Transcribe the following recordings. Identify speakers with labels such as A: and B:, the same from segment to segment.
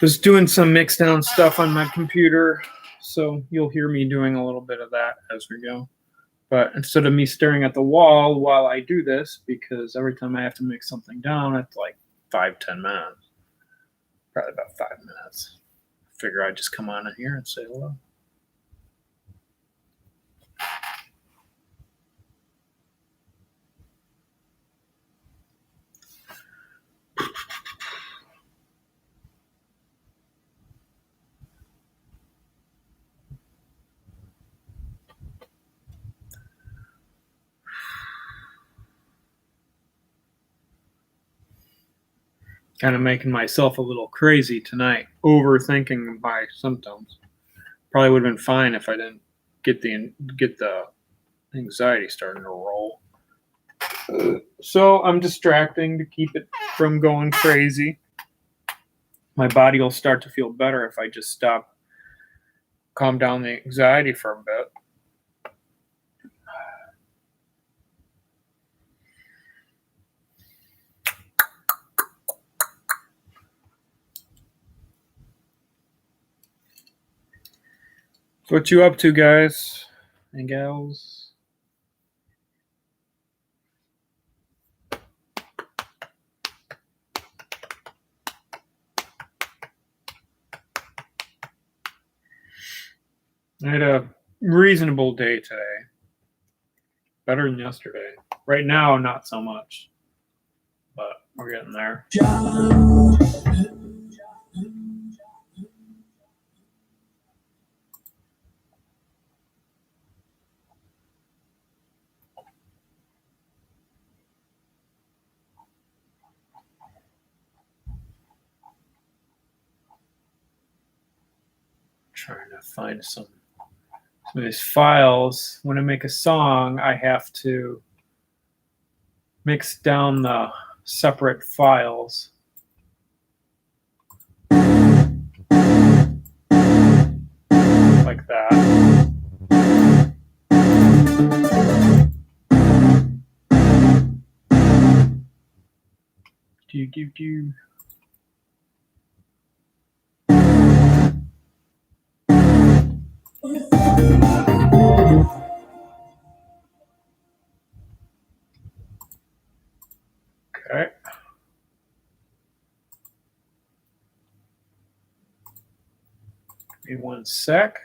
A: Just doing some mix down stuff on my computer, so you'll hear me doing a little bit of that as we go. But instead of me staring at the wall while I do this, because every time I have to mix something down, it's like 5-10 minutes. Probably about 5 minutes. Figure I'd just come on in here and say hello. Kind of making myself a little crazy tonight, overthinking my symptoms. Probably would have been fine if I didn't get the anxiety starting to roll. So I'm distracting to keep it from going crazy. My body will start to feel better if I just calm down the anxiety for a bit. So what you up to, guys and gals? I had a reasonable day today. Better than yesterday. Right now, not so much. But we're getting there. Trying to find some of these files. When I make a song, I have to mix down the separate files. Like that. Do. Okay. Give me 1 sec.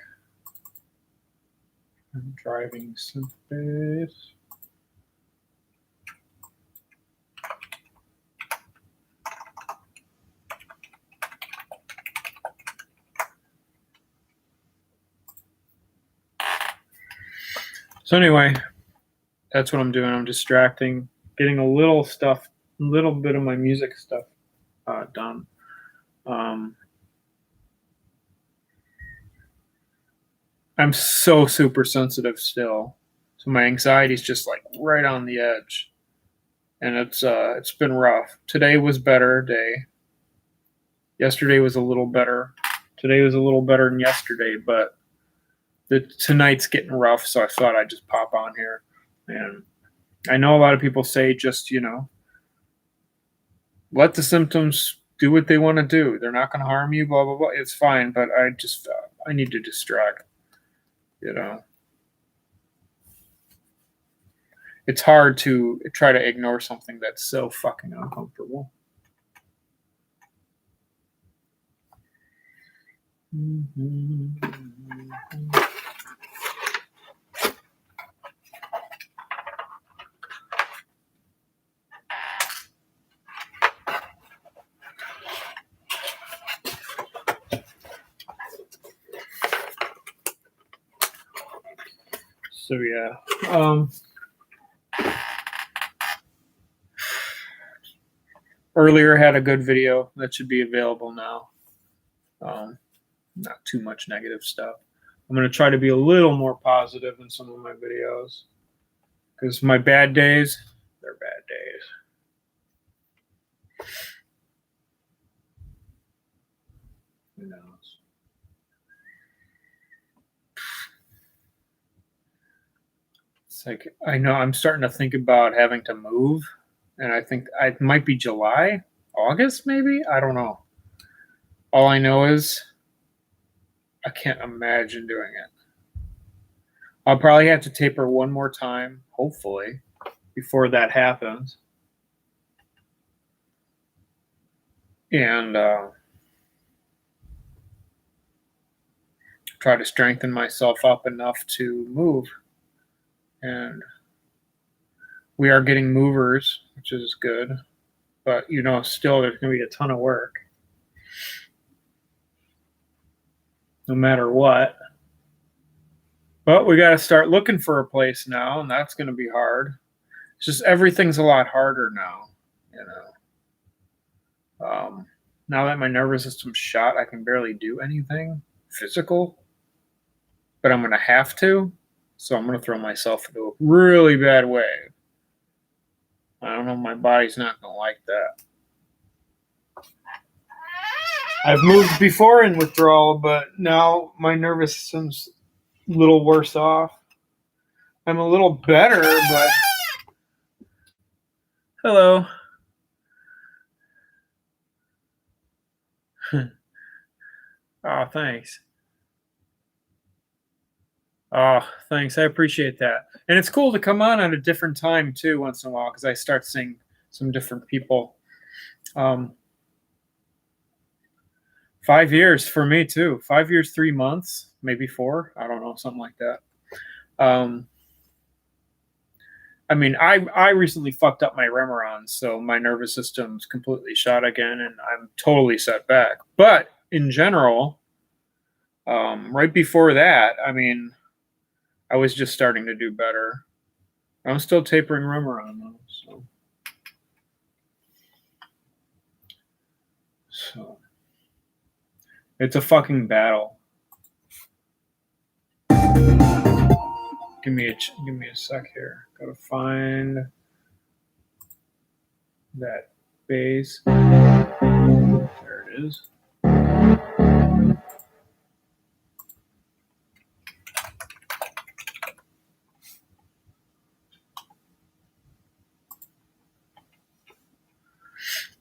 A: I'm driving some base. So anyway, that's what I'm doing. I'm distracting, getting a little bit of my music stuff done. I'm so super sensitive still, so my anxiety is just like right on the edge, and it's been rough. Today was better day. Yesterday was a little better. Today was a little better than yesterday, but tonight's getting rough, so I thought I'd just pop on here. And I know a lot of people say just, let the symptoms do what they want to do. They're not going to harm you, blah, blah, blah. It's fine, but I need to distract, It's hard to try to ignore something that's so fucking uncomfortable. So yeah. Earlier had a good video that should be available now. Not too much negative stuff. I'm going to try to be a little more positive in some of my videos, because my bad days, they're bad days. Who knows? It's like, I know I'm starting to think about having to move, and I think it might be July, August maybe? I don't know. All I know is I can't imagine doing it. I'll probably have to taper one more time, hopefully, before that happens. And try to strengthen myself up enough to move. And we are getting movers, which is good. But, still there's going to be a ton of work. No matter what. But we got to start looking for a place now, and that's going to be hard. It's just everything's a lot harder now, now that my nervous system's shot, I can barely do anything physical, but I'm going to have to. So I'm going to throw myself into a really bad way. I don't know, my body's not going to like that. I've moved before in withdrawal, but now my nervous system's a little worse off. I'm a little better, but... Hello. Oh, thanks. Oh, thanks. I appreciate that. And it's cool to come on at a different time, too, once in a while, because I start seeing some different people. 5 years for me, too. 5 years, 3 months, maybe 4. I don't know, something like that. I recently fucked up my Remeron, so my nervous system's completely shot again, and I'm totally set back. But in general, right before that, I was just starting to do better. I'm still tapering Remeron, though, so it's a fucking battle. Give me a sec here. Gotta find that bass. There it is.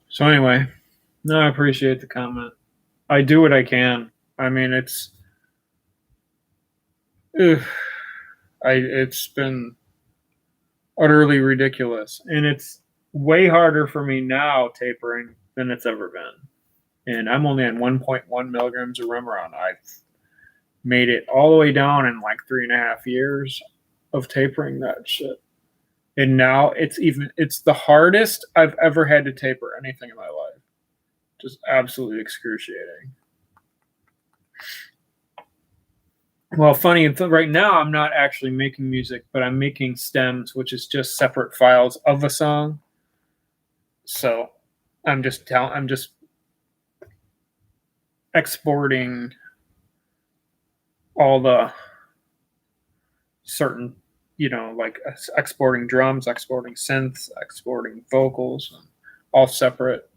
A: So anyway, no, I appreciate the comment. I do what I can. It's been utterly ridiculous, and it's way harder for me now tapering than it's ever been. And I'm only on 1.1 milligrams of Remeron. I've made it all the way down in like 3.5 years of tapering that shit. And now it's the hardest I've ever had to taper anything in my life. Just absolutely excruciating. Well, funny, right now I'm not actually making music, but I'm making stems, which is just separate files of a song. So I'm just exporting all the certain, like exporting drums, exporting synths, exporting vocals, all separate.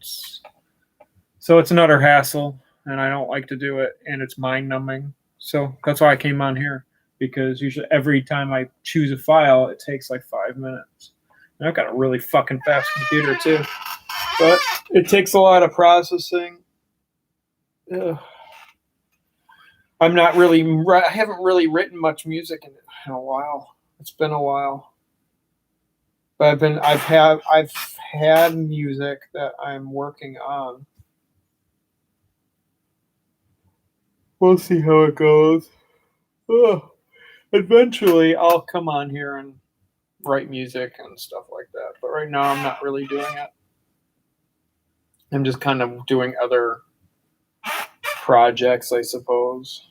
A: So it's another hassle, and I don't like to do it, and it's mind numbing. So that's why I came on here, because usually every time I choose a file, it takes like 5 minutes. And I've got a really fucking fast computer too, but it takes a lot of processing. Ugh. I haven't really written much music in a while. It's been a while, but I've had music that I'm working on. We'll see how it goes. Ugh. Eventually, I'll come on here and write music and stuff like that. But right now, I'm not really doing it. I'm just kind of doing other projects, I suppose.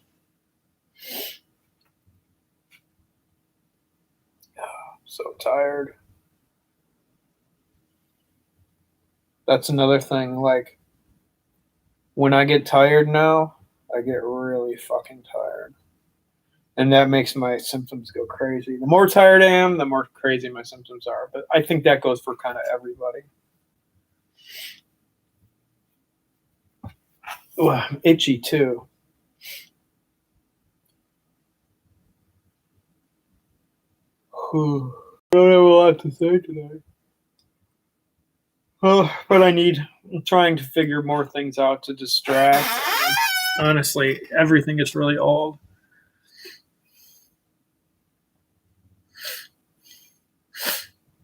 A: I'm so tired. That's another thing. Like, when I get tired now, I get really fucking tired. And that makes my symptoms go crazy. The more tired I am, the more crazy my symptoms are. But I think that goes for kind of everybody. Ooh, I'm itchy too. I don't have a lot to say today. But I'm trying to figure more things out to distract. Honestly, everything is really old.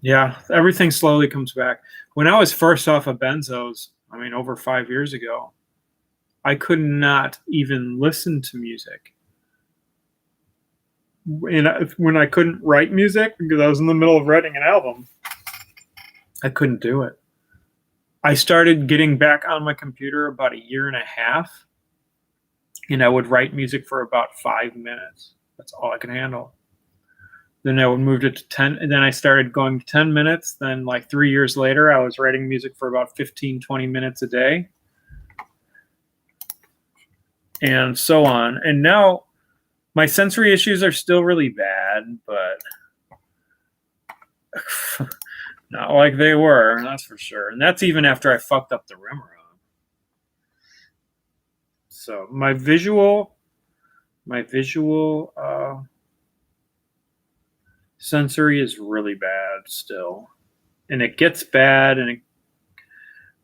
A: Yeah, everything slowly comes back. When I was first off of benzos, I mean, over 5 years ago, I could not even listen to music. And when I couldn't write music because I was in the middle of writing an album, I couldn't do it. I started getting back on my computer about a year and a half, and I would write music for about 5 minutes. That's all I could handle. Then I would move it to 10, and then I started going to 10 minutes. Then, like 3 years later, I was writing music for about 15, 20 minutes a day, and so on. And now my sensory issues are still really bad, but not like they were, that's for sure. And that's even after I fucked up the Remeron. So my visual sensory is really bad still, and it gets bad, and it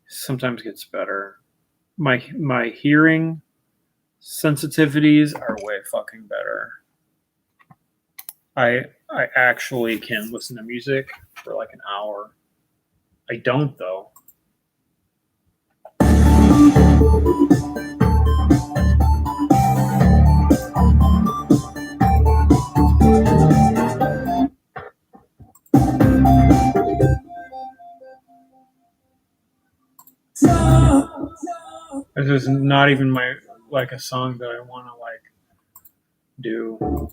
A: sometimes gets better. My hearing sensitivities are way fucking better. I actually can listen to music for like an hour. I don't though. This is not even a song that I want to do.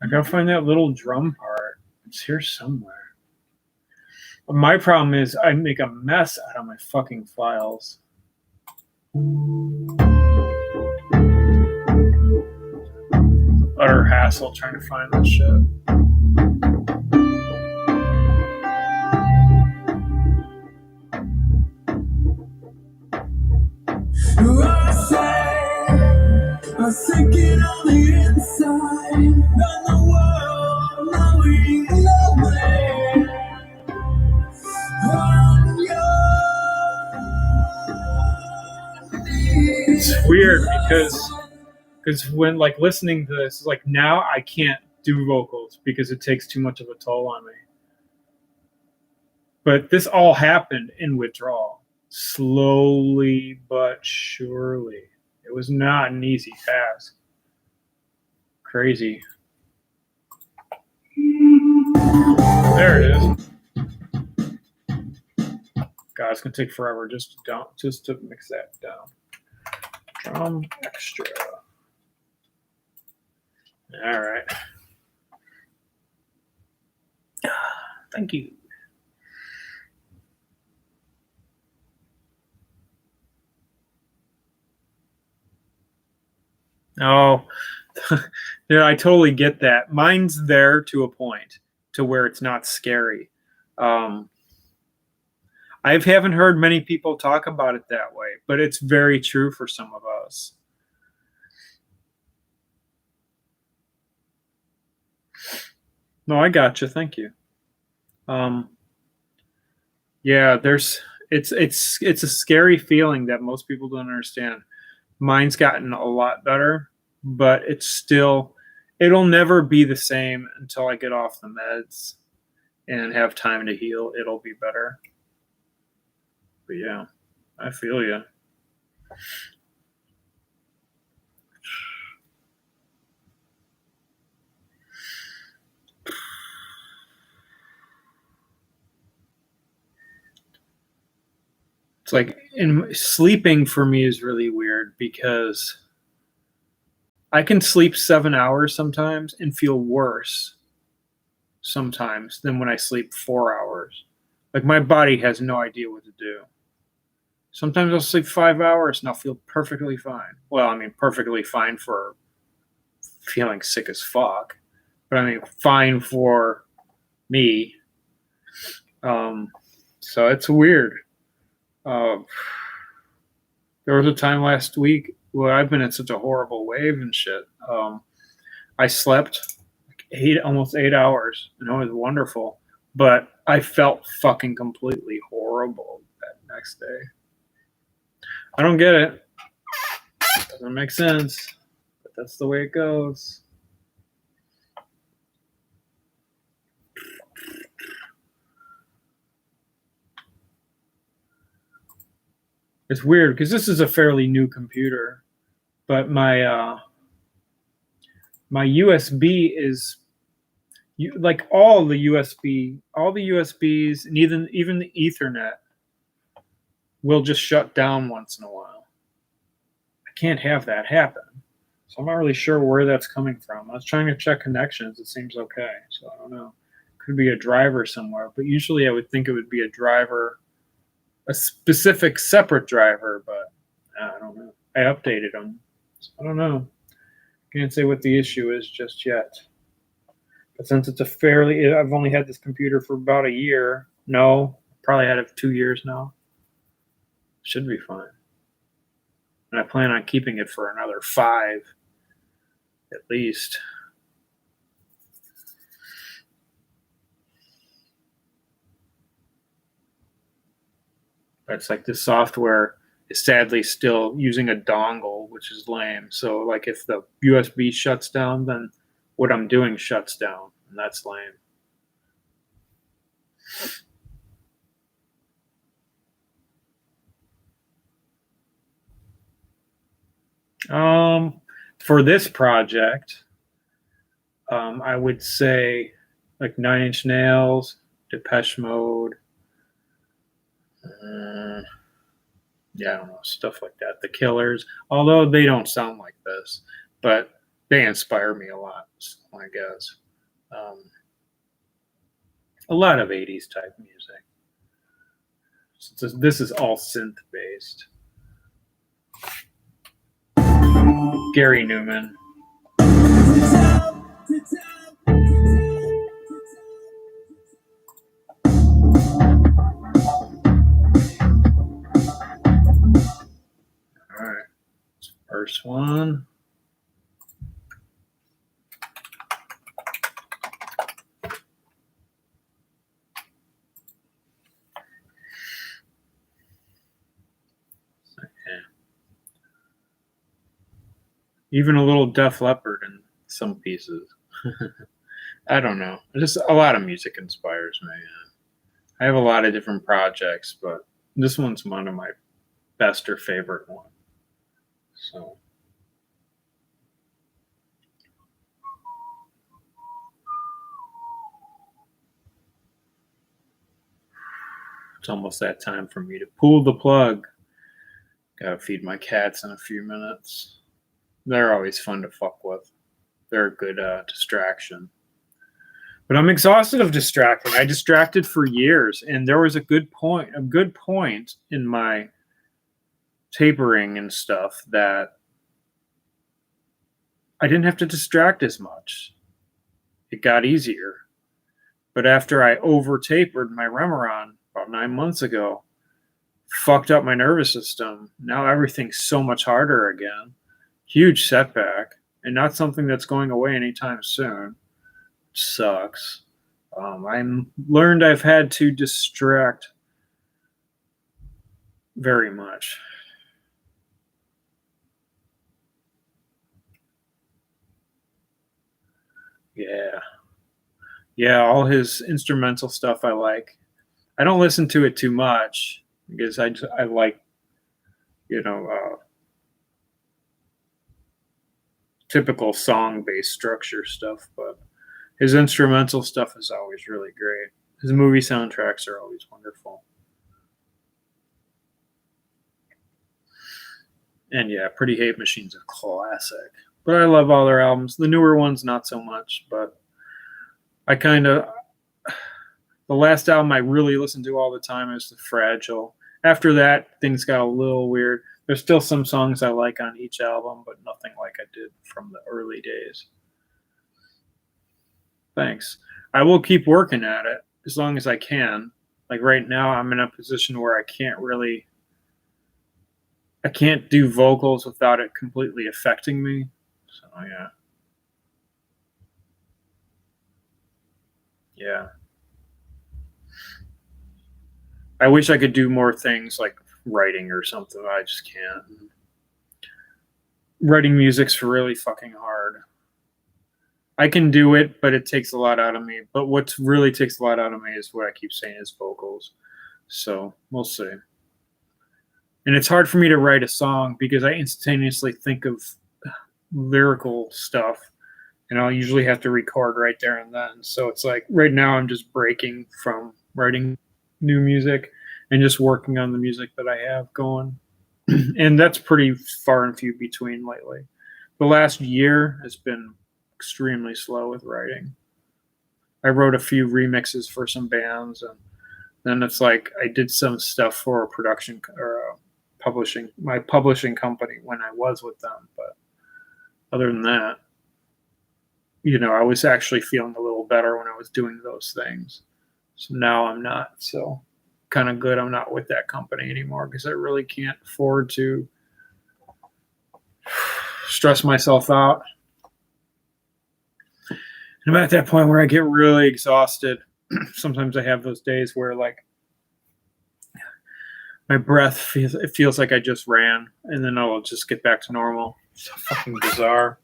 A: I gotta find that little drum part. It's here somewhere. But my problem is I make a mess out of my fucking files. Utter hassle trying to find this shit. I'm sinking on the inside, and the world knowing lovely. It's weird because when listening to this, now I can't do vocals because it takes too much of a toll on me. But this all happened in withdrawal, slowly but surely. It was not an easy task. Crazy. There it is. God, it's gonna take forever just to mix that down. Drum extra. All right. Thank you. Oh, yeah, I totally get that. Mine's there to a point to where it's not scary. I haven't heard many people talk about it that way, but it's very true for some of us. No, I gotcha. Thank you. Yeah, it's a scary feeling that most people don't understand. Mine's gotten a lot better, but it'll never be the same until I get off the meds and have time to heal. It'll be better. But yeah, I feel you. It's sleeping for me is really weird because I can sleep 7 hours sometimes and feel worse sometimes than when I sleep 4 hours. My body has no idea what to do. Sometimes I'll sleep 5 hours and I'll feel perfectly fine. Well, I mean, perfectly fine for feeling sick as fuck, but I mean, fine for me. So it's weird. There was a time last week where I've been in such a horrible wave and shit. I slept almost 8 hours, and it was wonderful. But I felt fucking completely horrible that next day. I don't get it. Doesn't make sense, but that's the way it goes. It's weird because this is a fairly new computer, but my USB is like all the USBs, and even the Ethernet will just shut down once in a while. I can't have that happen. So I'm not really sure where that's coming from. I was trying to check connections. It seems okay. So I don't know. Could be a driver somewhere, but usually I would think it would be a driver, a specific separate driver, but I don't know. I updated them. So I don't know. Can't say what the issue is just yet. But since it's I've only had this computer for about a year. No, probably had it for 2 years now. Should be fine. And I plan on keeping it for another 5 at least. It's like the software is sadly still using a dongle, which is lame. So like if the USB shuts down, then what I'm doing shuts down, and that's lame. For this project, I would say like Nine Inch Nails, Depeche Mode. Yeah, I don't know, stuff like that. The Killers, although they don't sound like this, but they inspire me a lot, I guess. A lot of 80s type music. This is all synth based. Gary Newman. All right, first one. Even a little Def Leppard in some pieces. I don't know. Just a lot of music inspires me. I have a lot of different projects, but this one's one of my best or favorite one. So it's almost that time for me to pull the plug. Gotta feed my cats in a few minutes. They're always fun to fuck with. They're a good distraction. But I'm exhausted of distracting. I distracted for years, and there was a good point in my tapering and stuff that I didn't have to distract as much. It got easier. But after I over tapered my Remeron about 9 months ago, fucked up my nervous system. Now everything's so much harder again. Huge setback, and not something that's going away anytime soon. Sucks. I'm learned I've had to distract very much. Yeah, all his instrumental stuff I like. I don't listen to it too much because I like, you know, typical song based structure stuff, but his instrumental stuff is always really great. His movie soundtracks are always wonderful. And yeah, Pretty Hate Machine's a classic. But I love all their albums. The newer ones, not so much. But I kind of. The last album I really listen to all the time is The Fragile. After that, things got a little weird. There's still some songs I like on each album, but nothing like I did from the early days. Thanks. I will keep working at it as long as I can. Like right now, I'm in a position where I can't do vocals without it completely affecting me. So yeah. Yeah. I wish I could do more things like writing or something. I just can't. Writing music's really fucking hard. I can do it, but it takes a lot out of me. But what really takes a lot out of me is what I keep saying is vocals. So we'll see. And it's hard for me to write a song because I instantaneously think of lyrical stuff, and I'll usually have to record right there and then. So it's like right now I'm just breaking from writing new music and just working on the music that I have going. And that's pretty far and few between lately. The last year has been extremely slow with writing. I wrote a few remixes for some bands, and then it's like I did some stuff for a production or a publishing company when I was with them. But other than that, I was actually feeling a little better when I was doing those things. So now I'm not. So kind of good I'm not with that company anymore because I really can't afford to stress myself out. And I'm at that point where I get really exhausted. Sometimes I have those days where like my breath it feels like I just ran, and then I'll just get back to normal. It's so fucking bizarre.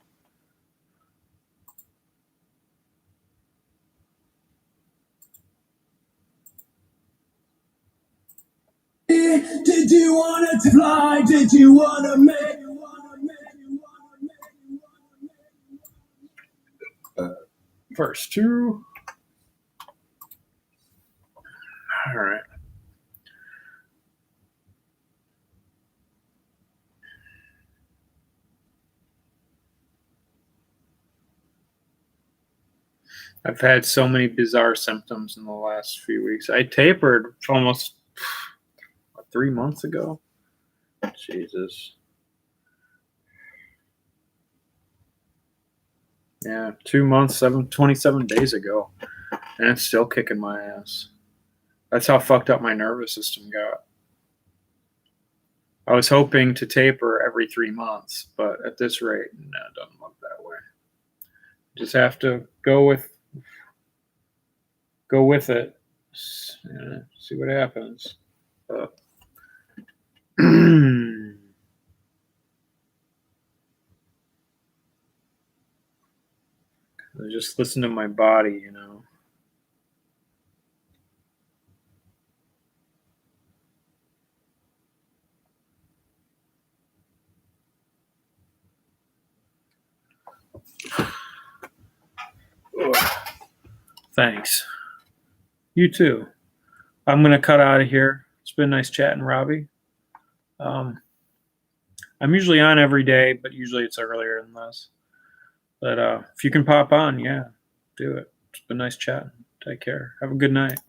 B: Did you want to fly? Did you want to make?
A: First two. All right. I've had so many bizarre symptoms in the last few weeks. I tapered almost 3 months ago. Jesus. Yeah, 2 months, 27 days ago. And it's still kicking my ass. That's how fucked up my nervous system got. I was hoping to taper every 3 months, but at this rate, no, it doesn't look that way. Just have to go with it. See what happens. Just listen to my body, Thanks. You too. I'm going to cut out of here. It's been nice chatting, Robbie. I'm usually on every day, but usually it's earlier than this. But if you can pop on, yeah, do it. It's been nice chatting. Take care. Have a good night.